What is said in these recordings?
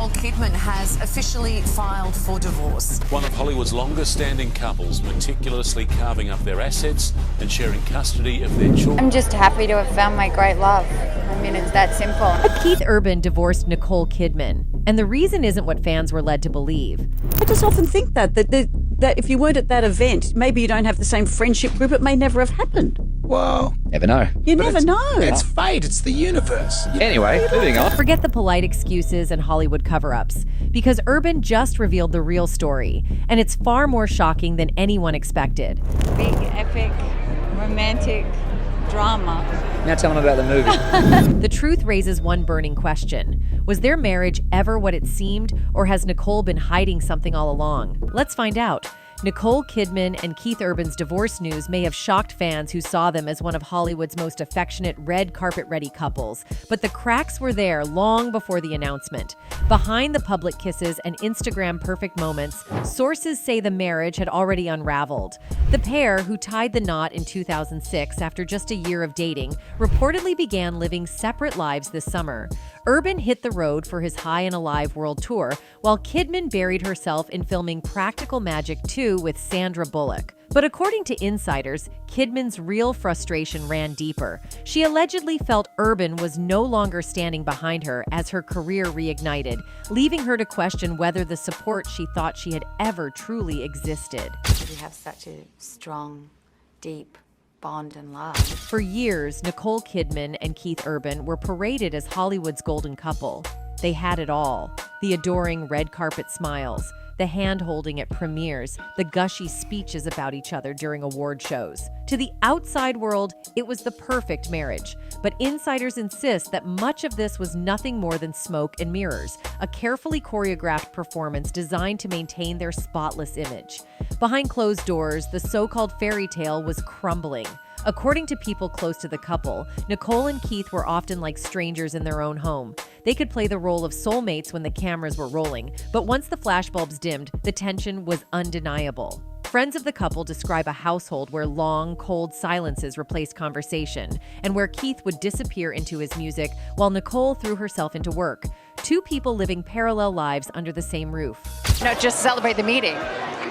Nicole Kidman has officially filed for divorce. One of Hollywood's longest-standing couples, meticulously carving up their assets and sharing custody of their children. I'm just happy to have found my great love. I mean, it's that simple. Keith Urban divorced Nicole Kidman, and the reason isn't what fans were led to believe. I just often think that if you weren't at that event, maybe you don't have the same friendship group, it may never have happened. Whoa. Never know. You never know. It's fate. It's the universe. Anyway, moving on. Forget the polite excuses and Hollywood cover-ups, because Urban just revealed the real story, and it's far more shocking than anyone expected. Big, epic, romantic drama. Now tell them about the movie. The truth raises one burning question. Was their marriage ever what it seemed, or has Nicole been hiding something all along? Let's find out. Nicole Kidman and Keith Urban's divorce news may have shocked fans who saw them as one of Hollywood's most affectionate red carpet-ready couples, but the cracks were there long before the announcement. Behind the public kisses and Instagram-perfect moments, sources say the marriage had already unraveled. The pair, who tied the knot in 2006 after just a year of dating, reportedly began living separate lives this summer. Urban hit the road for his High and Alive world tour, while Kidman buried herself in filming Practical Magic 2 with Sandra Bullock. But according to insiders, Kidman's real frustration ran deeper. She allegedly felt Urban was no longer standing behind her as her career reignited, leaving her to question whether the support she thought she had ever truly existed. We have such a strong, deep bond and love. For years, Nicole Kidman and Keith Urban were paraded as Hollywood's golden couple. They had it all: the adoring red carpet smiles, the hand-holding at premieres, the gushy speeches about each other during award shows. To the outside world, it was the perfect marriage. But insiders insist that much of this was nothing more than smoke and mirrors, a carefully choreographed performance designed to maintain their spotless image. Behind closed doors, the so-called fairy tale was crumbling. According to people close to the couple, Nicole and Keith were often like strangers in their own home. They could play the role of soulmates when the cameras were rolling, but once the flashbulbs dimmed, the tension was undeniable. Friends of the couple describe a household where long, cold silences replaced conversation, and where Keith would disappear into his music while Nicole threw herself into work. Two people living parallel lives under the same roof. Not just celebrate the meeting.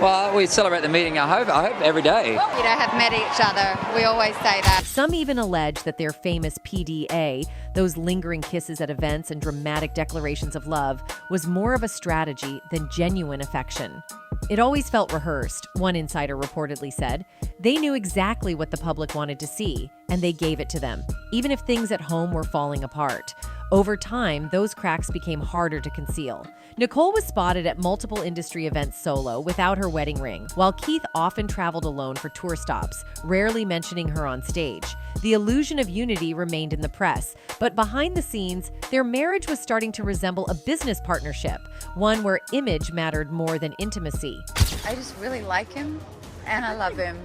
Well, we celebrate the meeting, I hope every day. You know, have met each other. We always say that. Some even allege that their famous PDA, those lingering kisses at events and dramatic declarations of love, was more of a strategy than genuine affection. It always felt rehearsed, one insider reportedly said. They knew exactly what the public wanted to see, and they gave it to them, even if things at home were falling apart. Over time, those cracks became harder to conceal. Nicole was spotted at multiple industry events solo without her wedding ring, while Keith often traveled alone for tour stops, rarely mentioning her on stage. The illusion of unity remained in the press, but behind the scenes, their marriage was starting to resemble a business partnership, one where image mattered more than intimacy. I just really like him, and I love him.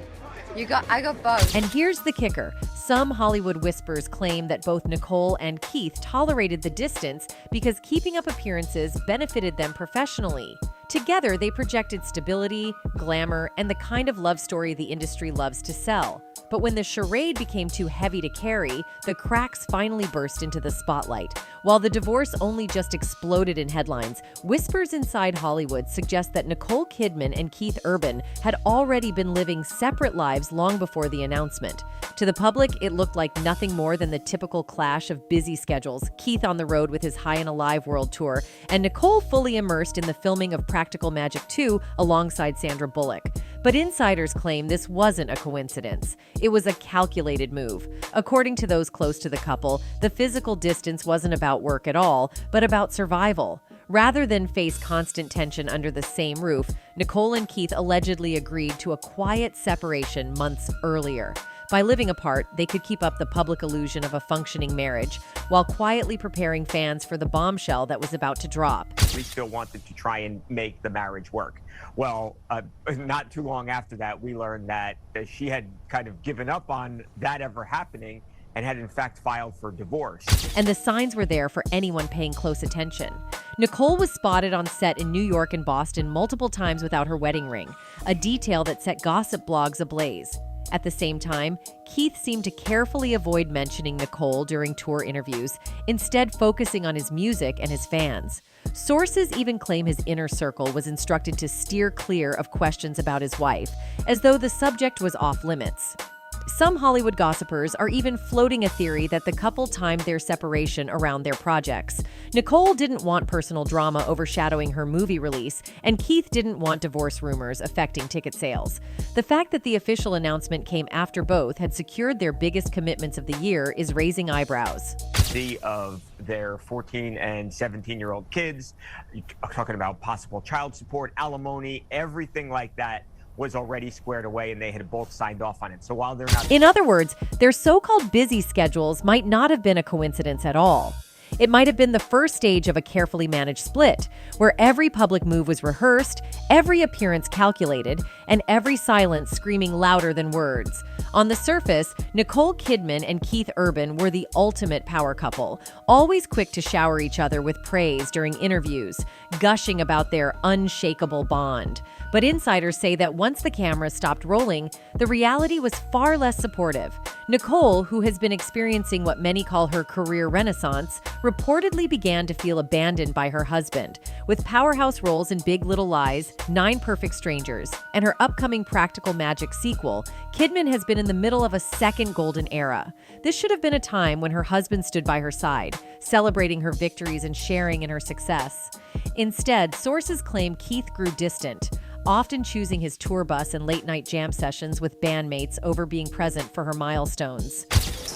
I got both. And here's the kicker. Some Hollywood whispers claim that both Nicole and Keith tolerated the distance because keeping up appearances benefited them professionally. Together, they projected stability, glamour, and the kind of love story the industry loves to sell. But when the charade became too heavy to carry, the cracks finally burst into the spotlight. While the divorce only just exploded in headlines, whispers inside Hollywood suggest that Nicole Kidman and Keith Urban had already been living separate lives long before the announcement. To the public, it looked like nothing more than the typical clash of busy schedules, Keith on the road with his High and Alive world tour, and Nicole fully immersed in the filming of Practical Magic 2 alongside Sandra Bullock. But insiders claim this wasn't a coincidence. It was a calculated move. According to those close to the couple, the physical distance wasn't about work at all, but about survival. Rather than face constant tension under the same roof, Nicole and Keith allegedly agreed to a quiet separation months earlier. By living apart, they could keep up the public illusion of a functioning marriage, while quietly preparing fans for the bombshell that was about to drop. We still wanted to try and make the marriage work. Well, not too long after that, we learned that she had kind of given up on that ever happening and had in fact filed for divorce. And the signs were there for anyone paying close attention. Nicole was spotted on set in New York and Boston multiple times without her wedding ring, a detail that set gossip blogs ablaze. At the same time, Keith seemed to carefully avoid mentioning Nicole during tour interviews, instead focusing on his music and his fans. Sources even claim his inner circle was instructed to steer clear of questions about his wife, as though the subject was off limits. Some Hollywood gossipers are even floating a theory that the couple timed their separation around their projects. Nicole didn't want personal drama overshadowing her movie release, and Keith didn't want divorce rumors affecting ticket sales. The fact that the official announcement came after both had secured their biggest commitments of the year is raising eyebrows. Of their 14 and 17-year-old kids, talking about possible child support, alimony, everything like that was already squared away, and they had both signed off on it. So while they're not... In other words, their so-called busy schedules might not have been a coincidence at all. It might have been the first stage of a carefully managed split, where every public move was rehearsed, every appearance calculated, and every silence screaming louder than words. On the surface, Nicole Kidman and Keith Urban were the ultimate power couple, always quick to shower each other with praise during interviews, gushing about their unshakable bond. But insiders say that once the cameras stopped rolling, the reality was far less supportive. Nicole, who has been experiencing what many call her career renaissance, reportedly began to feel abandoned by her husband. With powerhouse roles in Big Little Lies, 9 Perfect Strangers, and her upcoming Practical Magic sequel, Kidman has been in the middle of a second golden era. This should have been a time when her husband stood by her side, celebrating her victories and sharing in her success. Instead, sources claim Keith grew distant, often choosing his tour bus and late-night jam sessions with bandmates over being present for her milestones.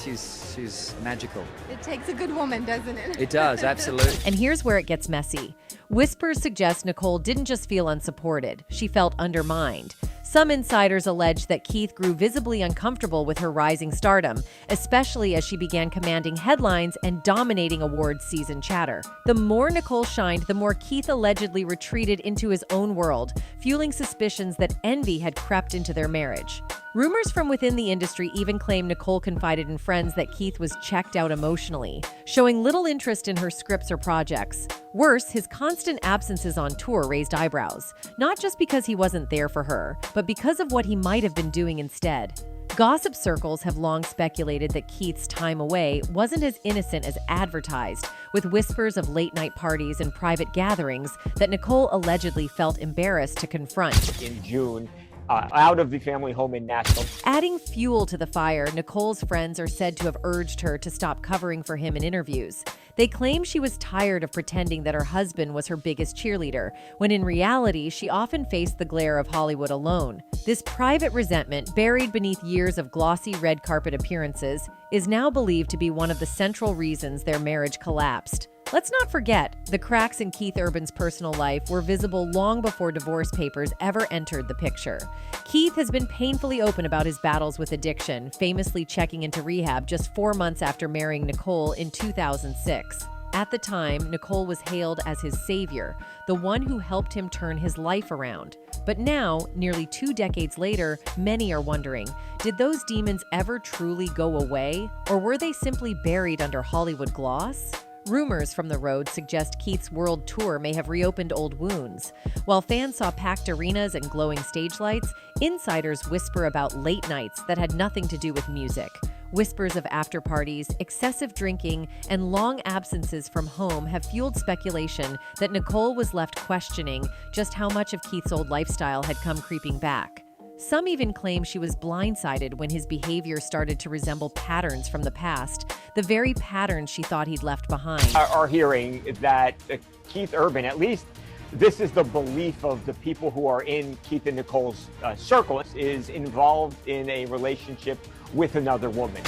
She's magical. It takes a good woman, doesn't it? It does, absolutely. And here's where it gets messy. Whispers suggest Nicole didn't just feel unsupported, she felt undermined. Some insiders allege that Keith grew visibly uncomfortable with her rising stardom, especially as she began commanding headlines and dominating awards season chatter. The more Nicole shined, the more Keith allegedly retreated into his own world, fueling suspicions that envy had crept into their marriage. Rumors from within the industry even claim Nicole confided in friends that Keith was checked out emotionally, showing little interest in her scripts or projects. Worse, his constant absences on tour raised eyebrows, not just because he wasn't there for her, but because of what he might have been doing instead. Gossip circles have long speculated that Keith's time away wasn't as innocent as advertised, with whispers of late-night parties and private gatherings that Nicole allegedly felt embarrassed to confront. In June, out of the family home in Nashville. Adding fuel to the fire, Nicole's friends are said to have urged her to stop covering for him in interviews. They claim she was tired of pretending that her husband was her biggest cheerleader, when in reality, she often faced the glare of Hollywood alone. This private resentment, buried beneath years of glossy red carpet appearances, is now believed to be one of the central reasons their marriage collapsed. Let's not forget, the cracks in Keith Urban's personal life were visible long before divorce papers ever entered the picture. Keith has been painfully open about his battles with addiction, famously checking into rehab just 4 months after marrying Nicole in 2006. At the time, Nicole was hailed as his savior, the one who helped him turn his life around. But now, nearly 2 decades later, many are wondering, did those demons ever truly go away, or were they simply buried under Hollywood gloss? Rumors from the road suggest Keith's world tour may have reopened old wounds. While fans saw packed arenas and glowing stage lights, insiders whisper about late nights that had nothing to do with music. Whispers of after parties, excessive drinking, and long absences from home have fueled speculation that Nicole was left questioning just how much of Keith's old lifestyle had come creeping back. Some even claim she was blindsided when his behavior started to resemble patterns from the past, the very patterns she thought he'd left behind. Are hearing that Keith Urban, at least this is the belief of the people who are in Keith and Nicole's circle, is involved in a relationship with another woman.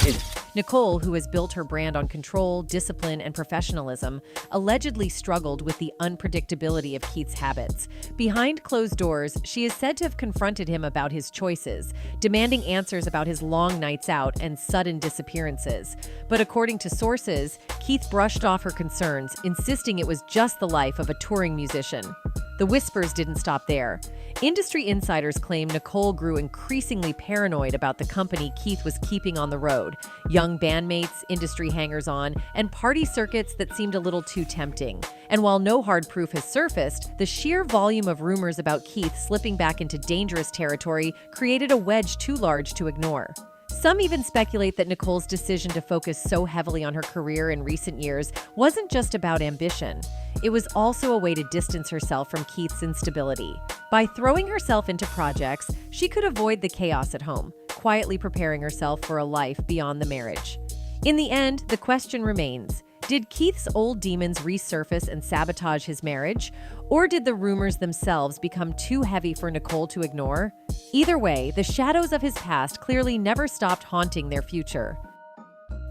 Nicole, who has built her brand on control, discipline, and professionalism, allegedly struggled with the unpredictability of Keith's habits. Behind closed doors, she is said to have confronted him about his choices, demanding answers about his long nights out and sudden disappearances. But according to sources, Keith brushed off her concerns, insisting it was just the life of a touring musician. The whispers didn't stop there. Industry insiders claim Nicole grew increasingly paranoid about the company Keith was keeping on the road. Young bandmates, industry hangers-on, and party circuits that seemed a little too tempting. And while no hard proof has surfaced, the sheer volume of rumors about Keith slipping back into dangerous territory created a wedge too large to ignore. Some even speculate that Nicole's decision to focus so heavily on her career in recent years wasn't just about ambition. It was also a way to distance herself from Keith's instability. By throwing herself into projects, she could avoid the chaos at home, quietly preparing herself for a life beyond the marriage. In the end, the question remains: did Keith's old demons resurface and sabotage his marriage? Or did the rumors themselves become too heavy for Nicole to ignore? Either way, the shadows of his past clearly never stopped haunting their future.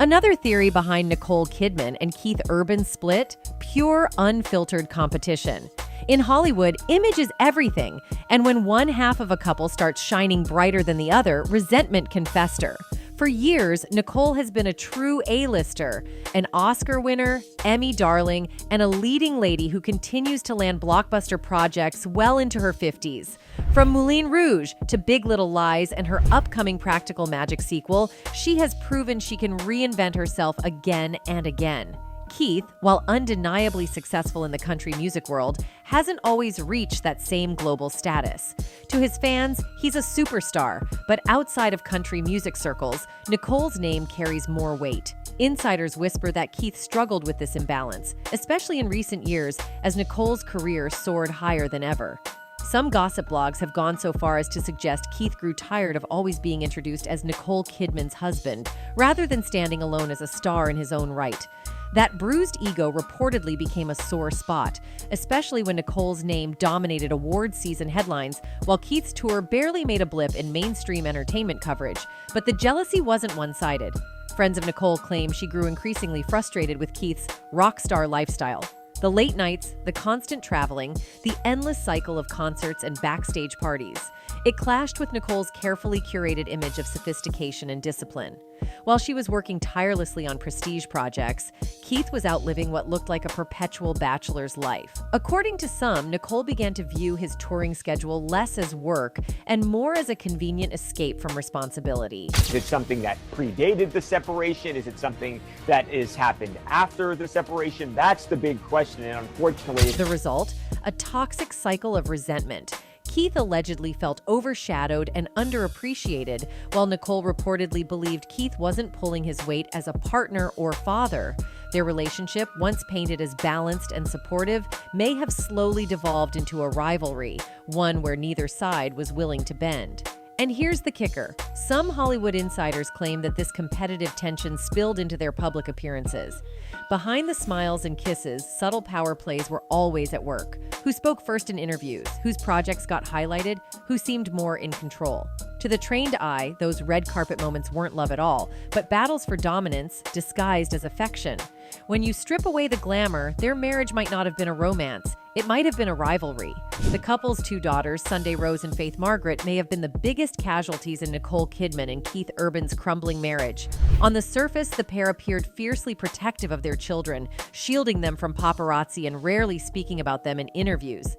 Another theory behind Nicole Kidman and Keith Urban's split: pure, unfiltered competition. In Hollywood, image is everything, and when one half of a couple starts shining brighter than the other, resentment can fester. For years, Nicole has been a true A-lister, an Oscar winner, Emmy darling, and a leading lady who continues to land blockbuster projects well into her 50s. From Moulin Rouge to Big Little Lies and her upcoming Practical Magic sequel, she has proven she can reinvent herself again and again. Keith, while undeniably successful in the country music world, hasn't always reached that same global status. To his fans, he's a superstar, but outside of country music circles, Nicole's name carries more weight. Insiders whisper that Keith struggled with this imbalance, especially in recent years as Nicole's career soared higher than ever. Some gossip blogs have gone so far as to suggest Keith grew tired of always being introduced as Nicole Kidman's husband, rather than standing alone as a star in his own right. That bruised ego reportedly became a sore spot, especially when Nicole's name dominated awards season headlines, while Keith's tour barely made a blip in mainstream entertainment coverage. But the jealousy wasn't one-sided. Friends of Nicole claim she grew increasingly frustrated with Keith's rock star lifestyle. The late nights, the constant traveling, the endless cycle of concerts and backstage parties. It clashed with Nicole's carefully curated image of sophistication and discipline. While she was working tirelessly on prestige projects, Keith was out living what looked like a perpetual bachelor's life. According to some, Nicole began to view his touring schedule less as work and more as a convenient escape from responsibility. Is it something that predated the separation? Is it something that has happened after the separation? That's the big question, and unfortunately... The result? A toxic cycle of resentment. Keith allegedly felt overshadowed and underappreciated, while Nicole reportedly believed Keith wasn't pulling his weight as a partner or father. Their relationship, once painted as balanced and supportive, may have slowly devolved into a rivalry, one where neither side was willing to bend. And here's the kicker. Some Hollywood insiders claim that this competitive tension spilled into their public appearances. Behind the smiles and kisses, subtle power plays were always at work. Who spoke first in interviews? Whose projects got highlighted? Who seemed more in control? To the trained eye, those red carpet moments weren't love at all, but battles for dominance disguised as affection. When you strip away the glamour, their marriage might not have been a romance. It might have been a rivalry. The couple's two daughters, Sunday Rose and Faith Margaret, may have been the biggest casualties in Nicole Kidman and Keith Urban's crumbling marriage. On the surface, the pair appeared fiercely protective of their children, shielding them from paparazzi and rarely speaking about them in interviews.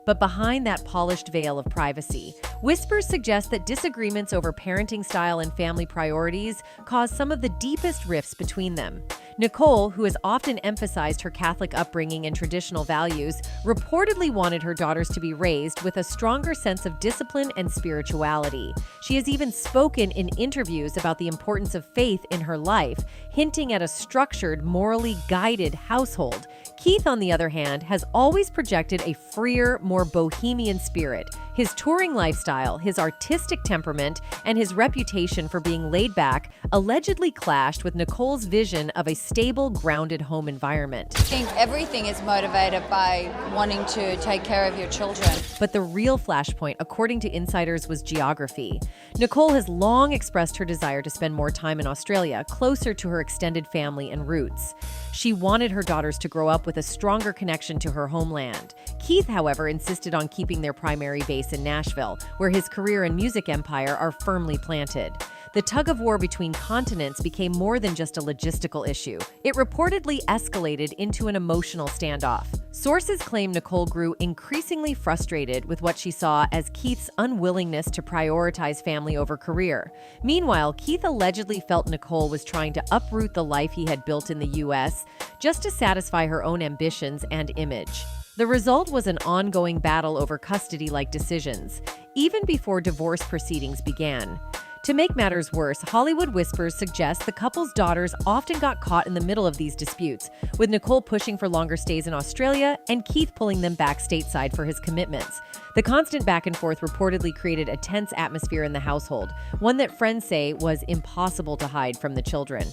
But behind that polished veil of privacy, whispers suggest that disagreements over parenting style and family priorities caused some of the deepest rifts between them. Nicole, who has often emphasized her Catholic upbringing and traditional values, reportedly wanted her daughters to be raised with a stronger sense of discipline and spirituality. She has even spoken in interviews about the importance of faith in her life, hinting at a structured, morally guided household. Keith, on the other hand, has always projected a freer, more bohemian spirit. His touring lifestyle, his artistic temperament, and his reputation for being laid back allegedly clashed with Nicole's vision of a stable, grounded home environment. I think everything is motivated by wanting to take care of your children. But the real flashpoint, according to insiders, was geography. Nicole has long expressed her desire to spend more time in Australia, closer to her extended family and roots. She wanted her daughters to grow up with a stronger connection to her homeland. Keith, however, insisted on keeping their primary base in Nashville, where his career and music empire are firmly planted. the tug-of-war between continents became more than just a logistical issue. It reportedly escalated into an emotional standoff. Sources claim Nicole grew increasingly frustrated with what she saw as Keith's unwillingness to prioritize family over career. Meanwhile, Keith allegedly felt Nicole was trying to uproot the life he had built in the U.S. just to satisfy her own ambitions and image. The result was an ongoing battle over custody-like decisions, even before divorce proceedings began. To make matters worse, Hollywood whispers suggest the couple's daughters often got caught in the middle of these disputes, with Nicole pushing for longer stays in Australia and Keith pulling them back stateside for his commitments. The constant back and forth reportedly created a tense atmosphere in the household, one that friends say was impossible to hide from the children.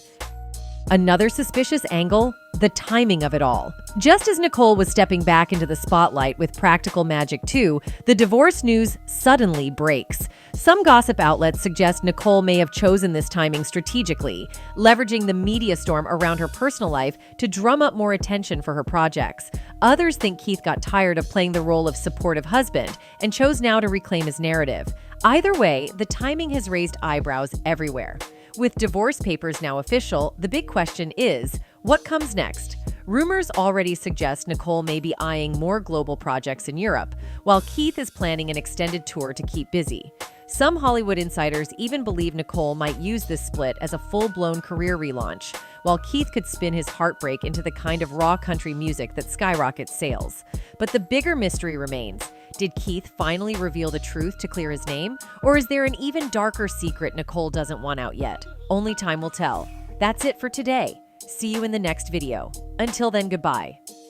Another suspicious angle? The timing of it all. Just as Nicole was stepping back into the spotlight with Practical Magic 2, the divorce news suddenly breaks. Some gossip outlets suggest Nicole may have chosen this timing strategically, leveraging the media storm around her personal life to drum up more attention for her projects. Others think Keith got tired of playing the role of supportive husband and chose now to reclaim his narrative. Either way, the timing has raised eyebrows everywhere. With divorce papers now official, the big question is, what comes next? Rumors already suggest Nicole may be eyeing more global projects in Europe, while Keith is planning an extended tour to keep busy. Some Hollywood insiders even believe Nicole might use this split as a full-blown career relaunch, while Keith could spin his heartbreak into the kind of raw country music that skyrockets sales. But the bigger mystery remains. Did Keith finally reveal the truth to clear his name? Or is there an even darker secret Nicole doesn't want out yet? Only time will tell. That's it for today. See you in the next video. Until then, goodbye.